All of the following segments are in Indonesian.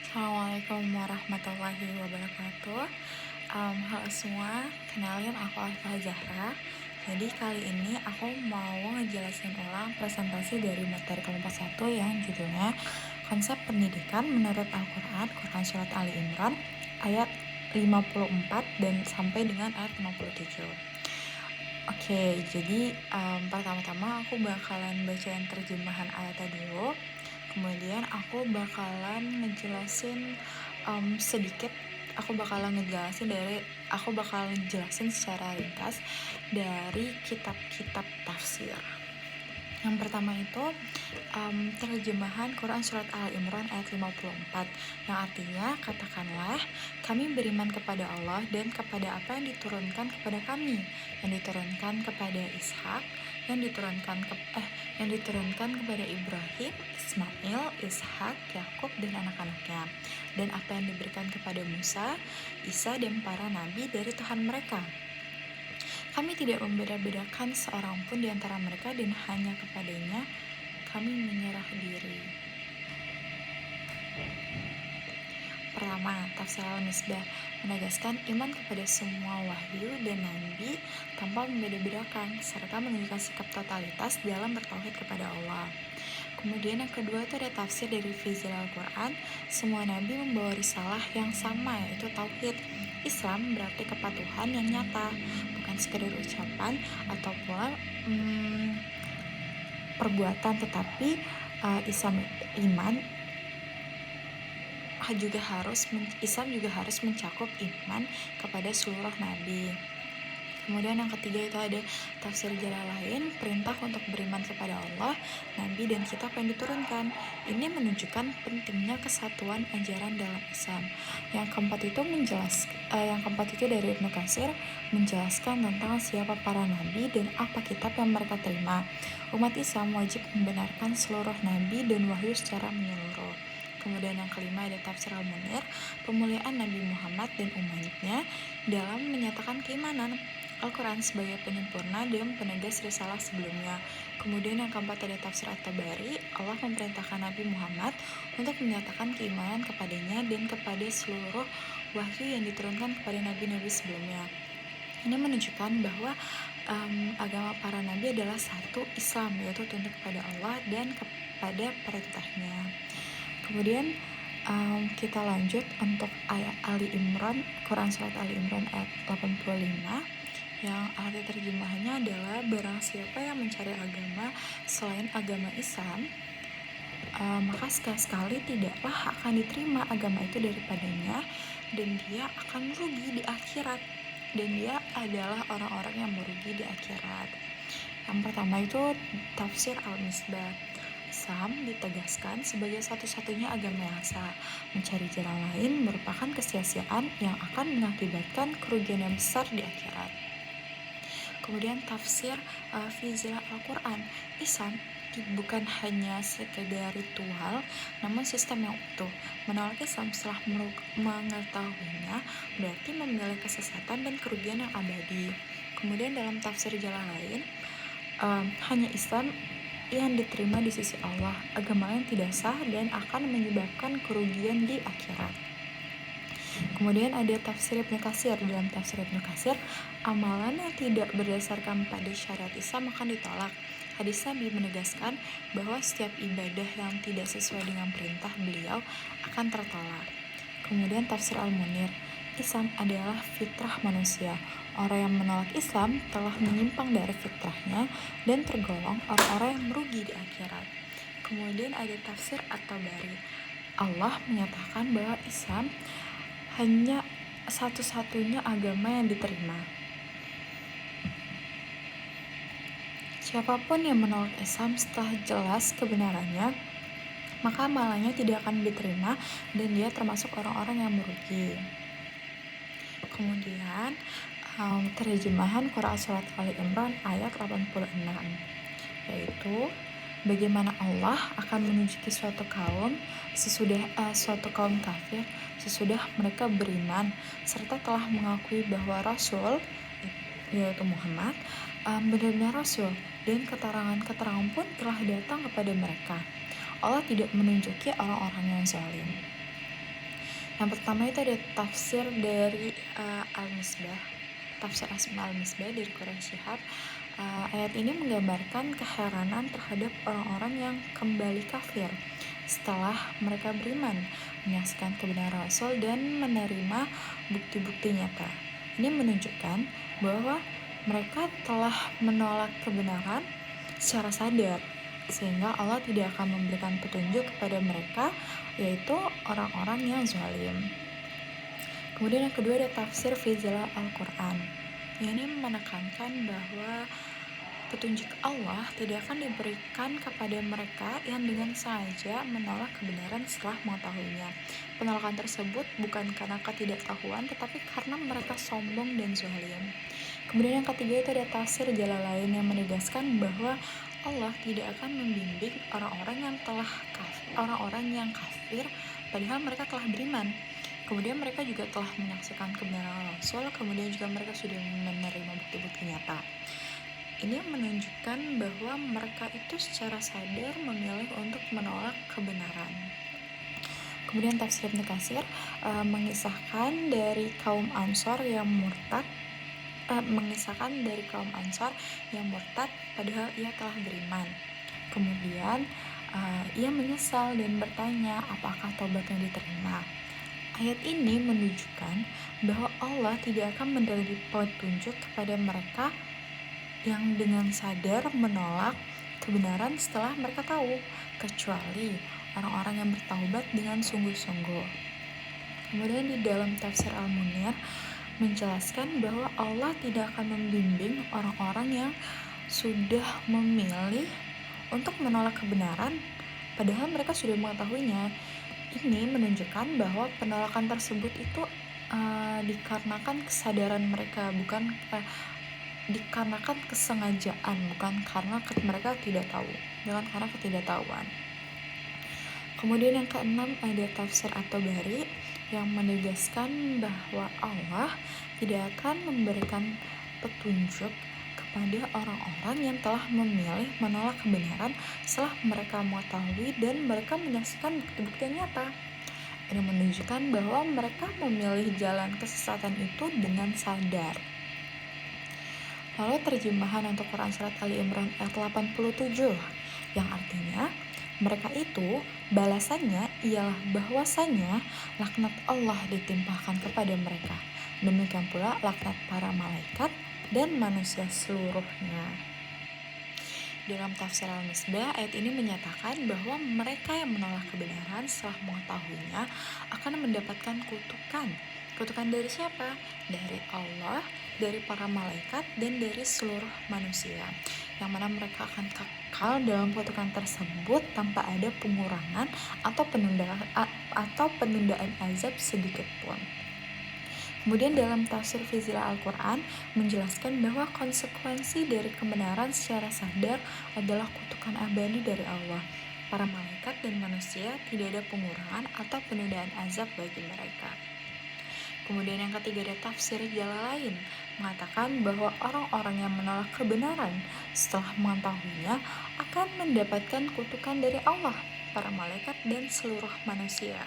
Assalamualaikum warahmatullahi wabarakatuh. Halo semua, kenalin aku Alfa Zahra. Jadi kali ini aku mau ngejelasin ulang presentasi dari materi kelompok 1 yang judulnya Konsep Pendidikan Menurut Al-Quran, Quran Surat Ali Imran, ayat 54 dan sampai dengan ayat 57. Oke, jadi pertama-tama aku bakalan bacain terjemahan ayatnya dulu. Kemudian aku bakalan ngejelasin sedikit. Aku bakalan jelasin secara ringkas dari kitab-kitab tafsir. Yang pertama itu terjemahan Quran Surat Al-Imran ayat 54, yang artinya, katakanlah, kami beriman kepada Allah dan kepada apa yang diturunkan kepada kami, yang diturunkan kepada Ishak, yang diturunkan kepada Ibrahim, Ismail, Ishak, Yakub dan anak-anaknya, dan apa yang diberikan kepada Musa, Isa dan para nabi dari Tuhan mereka. Kami tidak membeda-bedakan seorang pun di antara mereka dan hanya kepadanya kami menyerah diri. Pertama, tafsir al-Misbah menegaskan iman kepada semua wahyu dan nabi tanpa membeda-bedakan, serta menunjukkan sikap totalitas dalam bertauhid kepada Allah. Kemudian yang kedua itu ada tafsir dari Fizil Al-Quran. Semua nabi membawa risalah yang sama, yaitu tauhid. Islam berarti kepatuhan yang nyata, bukan sekedar ucapan atau pula perbuatan, tetapi Islam juga harus mencakup iman kepada seluruh nabi. Kemudian yang ketiga itu ada tafsir Jalalain, perintah untuk beriman kepada Allah, nabi dan kitab yang diturunkan. Ini menunjukkan pentingnya kesatuan ajaran dalam Islam. Yang keempat itu dari Ibnu Katsir menjelaskan tentang siapa para nabi dan apa kitab yang mereka terima. Umat Islam wajib membenarkan seluruh nabi dan wahyu secara menyeluruh. Kemudian yang kelima ada tafsir Al-Munir, pemuliaan Nabi Muhammad dan umatnya dalam menyatakan keimanan Al-Quran sebagai penyempurna dan penegas risalah sebelumnya. Kemudian yang keempat ada tafsir At-Tabari, Allah memerintahkan Nabi Muhammad untuk menyatakan keimanan kepadanya dan kepada seluruh wahyu yang diturunkan kepada nabi-nabi sebelumnya. Ini menunjukkan bahwa agama para nabi adalah satu Islam, yaitu tunduk kepada Allah dan kepada perintahnya. Kemudian kita lanjut untuk ayat Ali Imran, Quran Surat Ali Imran ayat 85, yang arti terjemahannya adalah barang siapa yang mencari agama selain agama Islam, maka sekali-sekali tidaklah akan diterima agama itu daripadanya, dan dia akan merugi di akhirat, dan dia adalah orang-orang yang merugi di akhirat. Yang pertama itu tafsir Al-Misbah. Islam ditegaskan sebagai satu-satunya agama yang sah. Mencari jalan lain merupakan kesia-siaan yang akan mengakibatkan kerugian yang besar di akhirat. Kemudian tafsir Fizil Al-Quran. Islam bukan hanya sekedar ritual, namun sistem yang utuh. Menolak Islam setelah mengetahuinya berarti memilih kesesatan dan kerugian yang abadi. Kemudian dalam tafsir jalan lain, hanya Islam yang diterima di sisi Allah, agama yang tidak sah dan akan menyebabkan kerugian di akhirat. Kemudian ada tafsir Ibnu Katsir. Dalam tafsir Ibnu Katsir, amalan yang tidak berdasarkan pada syariat Islam akan ditolak. Hadis Nabi menegaskan bahwa setiap ibadah yang tidak sesuai dengan perintah beliau akan tertolak. Kemudian tafsir Al-Munir, Islam adalah fitrah manusia. Orang yang menolak Islam telah menyimpang dari fitrahnya dan tergolong orang-orang yang merugi di akhirat. Kemudian ada tafsir At-Tabari. Allah menyatakan bahwa Islam hanya satu-satunya agama yang diterima. Siapapun yang menolak Islam setelah jelas kebenarannya, maka amalannya tidak akan diterima dan dia termasuk orang-orang yang merugi. Kemudian terjemahan Quran Surat Ali Imran ayat 86, yaitu bagaimana Allah akan menunjuki suatu kaum kafir sesudah mereka beriman serta telah mengakui bahwa Rasul, yaitu Muhammad, benar-benar Rasul, dan keterangan-keterangan pun telah datang kepada mereka. Allah tidak menunjuki orang-orang yang zalim. Yang pertama itu ada tafsir dari Al-Misbah, tafsir Asma Al-Misbah dari Quraish Shihab. Ayat ini menggambarkan keheranan terhadap orang-orang yang kembali kafir setelah mereka beriman, menyaksikan kebenaran Rasul dan menerima bukti-bukti nyata. Ini menunjukkan bahwa mereka telah menolak kebenaran secara sadar, sehingga Allah tidak akan memberikan petunjuk kepada mereka, yaitu orang-orang yang zalim. Kemudian yang kedua ada tafsir fi zilal Al-Quran. Ini menekankan bahwa petunjuk Allah tidak akan diberikan kepada mereka yang dengan sengaja menolak kebenaran setelah mengetahuinya. Penolakan tersebut bukan karena ketidaktahuan, tetapi karena mereka sombong dan zalim. Kemudian yang ketiga itu ada tafsir Jalalain yang menegaskan bahwa Allah tidak akan membimbing orang-orang yang kafir padahal mereka telah beriman. Kemudian mereka juga telah menyaksikan kebenaran Rasul, kemudian juga mereka sudah menerima bukti-bukti nyata. Ini menunjukkan bahwa mereka itu secara sadar memilih untuk menolak kebenaran. Kemudian tafsir Ibnu Katsir mengisahkan dari kaum Ansor yang murtad padahal ia telah beriman. Kemudian ia menyesal dan bertanya apakah taubatnya diterima. Ayat ini menunjukkan bahwa Allah tidak akan memberi petunjuk kepada mereka yang dengan sadar menolak kebenaran setelah mereka tahu, kecuali orang-orang yang bertaubat dengan sungguh-sungguh. Kemudian di dalam tafsir Al-Munir menjelaskan bahwa Allah tidak akan membimbing orang-orang yang sudah memilih untuk menolak kebenaran padahal mereka sudah mengetahuinya. Ini menunjukkan bahwa penolakan tersebut itu dikarenakan kesadaran mereka, bukan dikarenakan kesengajaan, bukan karena mereka tidak tahu, bukan karena ketidaktahuan. Kemudian yang keenam ada tafsir At-Tabari yang menegaskan bahwa Allah tidak akan memberikan petunjuk kepada orang-orang yang telah memilih menolak kebenaran setelah mereka mengetahui dan mereka menyaksikan bukti-bukti nyata. Ini menunjukkan bahwa mereka memilih jalan kesesatan itu dengan sadar. Lalu terjemahan untuk Quran Surat Ali Imran ayat 87 yang artinya mereka itu balasannya ialah bahwasanya laknat Allah ditimpakan kepada mereka. Demikian pula laknat para malaikat dan manusia seluruhnya. Dalam tafsir Al-Misbah, ayat ini menyatakan bahwa mereka yang menolak kebenaran setelah mengetahuinya akan mendapatkan kutukan. Kutukan dari siapa? Dari Allah, dari para malaikat, dan dari seluruh manusia. Yang mana mereka akan kekal dalam kutukan tersebut tanpa ada pengurangan atau penundaan azab sedikit pun. Kemudian dalam tafsir Fizila Al-Quran menjelaskan bahwa konsekuensi dari kebenaran secara sadar adalah kutukan abadi dari Allah. Para malaikat dan manusia tidak ada pengurangan atau penundaan azab bagi mereka. Kemudian yang ketiga ada tafsir Jalalain mengatakan bahwa orang-orang yang menolak kebenaran setelah mengetahuinya akan mendapatkan kutukan dari Allah, para malaikat, dan seluruh manusia.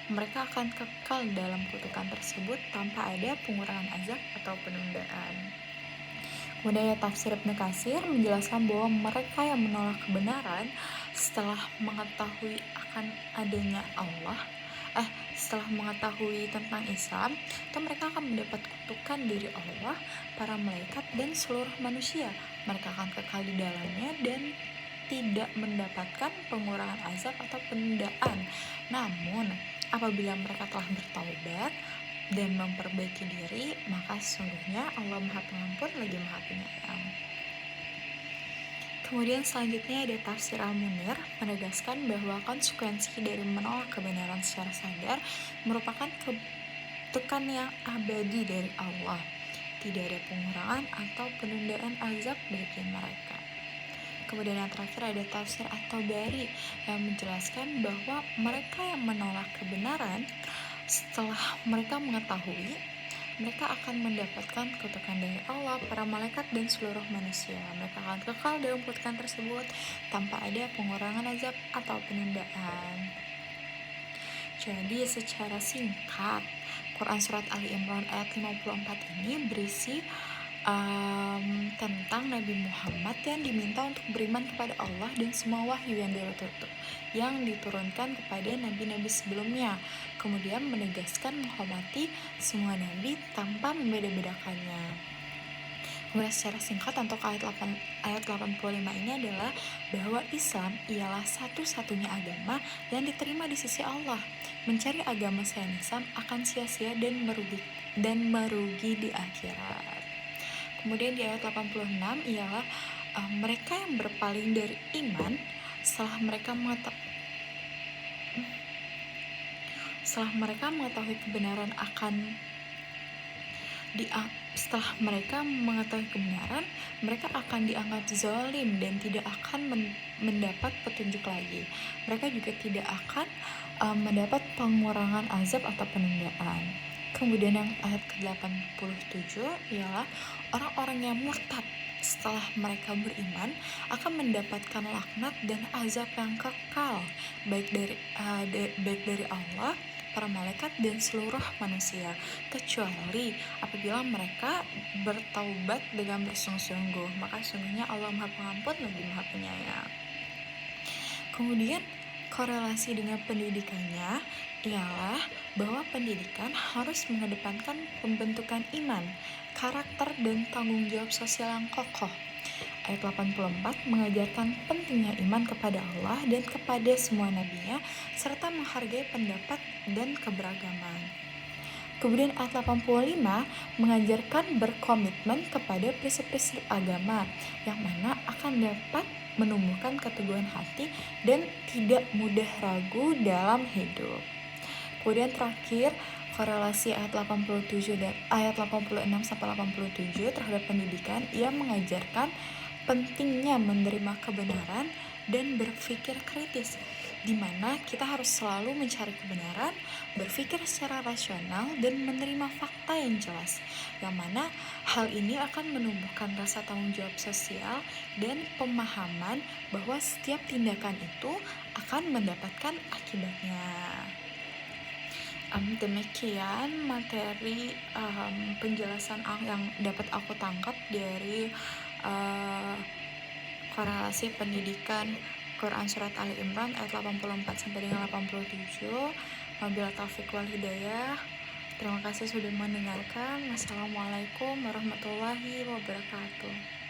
Mereka akan kekal dalam kutukan tersebut tanpa ada pengurangan azab atau penundaan. Kemudian tafsir Ibnu Katsir menjelaskan bahwa mereka yang menolak kebenaran setelah mengetahui akan adanya Allah, setelah mengetahui tentang Islam, itu mereka akan mendapat kutukan dari Allah, para malaikat, dan seluruh manusia. Mereka akan kekal di dalamnya dan tidak mendapatkan pengurangan azab atau penundaan. Namun, apabila mereka telah bertaubat dan memperbaiki diri, maka sesungguhnya Allah Maha Pengampun lagi Maha Penyayang. Kemudian selanjutnya ada tafsir Al-Munir menegaskan bahwa konsekuensi dari menolak kebenaran secara sadar merupakan kutukan yang abadi dari Allah. Tidak ada pengurangan atau penundaan azab bagi mereka. Kemudian yang terakhir ada tafsir At-Tabari yang menjelaskan bahwa mereka yang menolak kebenaran setelah mereka mengetahui, mereka akan mendapatkan kutukan dari Allah, para malaikat, dan seluruh manusia. Mereka akan kekal dalam kutukan tersebut tanpa ada pengurangan azab atau penundaan. Jadi secara singkat, Quran Surat Ali Imran ayat 54 ini berisi tentang Nabi Muhammad yang diminta untuk beriman kepada Allah dan semua wahyu yang diturunkan kepada nabi-nabi sebelumnya, kemudian menegaskan menghormati semua nabi tanpa membeda-bedakannya. Kemudian secara singkat untuk ayat 85 ini adalah bahwa Islam ialah satu-satunya agama yang diterima di sisi Allah. Mencari agama selain Islam akan sia-sia dan merugi di akhirat. Kemudian di ayat 86 ialah mereka yang berpaling dari iman setelah mereka mengetahui kebenaran mereka akan dianggap zalim dan tidak akan mendapat petunjuk lagi. Mereka juga tidak akan mendapat pengurangan azab atau penundaan. Kemudian yang ayat ke-87 ialah orang-orang yang murtad setelah mereka beriman akan mendapatkan laknat dan azab yang kekal, baik dari Allah, para malaikat, dan seluruh manusia, kecuali apabila mereka bertaubat dengan bersungguh-sungguh, maka sungguhnya Allah Maha Pengampun lagi Maha Penyayang. Kemudian korelasi dengan pendidikannya ialah bahwa pendidikan harus mengedepankan pembentukan iman, karakter, dan tanggung jawab sosial yang kokoh. Ayat 84 mengajarkan pentingnya iman kepada Allah dan kepada semua nabinya, serta menghargai pendapat dan keberagaman. Kemudian ayat 85 mengajarkan berkomitmen kepada prinsip-prinsip agama, yang mana akan dapat menumbuhkan keteguhan hati dan tidak mudah ragu dalam hidup. Kemudian terakhir, korelasi ayat 87 dan ayat 86 sampai 87 terhadap pendidikan, ia mengajarkan pentingnya menerima kebenaran dan berpikir kritis, di mana kita harus selalu mencari kebenaran, berpikir secara rasional, dan menerima fakta yang jelas, yang mana hal ini akan menumbuhkan rasa tanggung jawab sosial dan pemahaman bahwa setiap tindakan itu akan mendapatkan akibatnya. Demikian materi penjelasan yang dapat aku tangkap dari korelasi pendidikan Quran Surat Ali Imran ayat 84 sampai dengan 87. Wabillahi taufiq wal hidayah. Terima kasih sudah mendengarkan. Wassalamualaikum warahmatullahi wabarakatuh.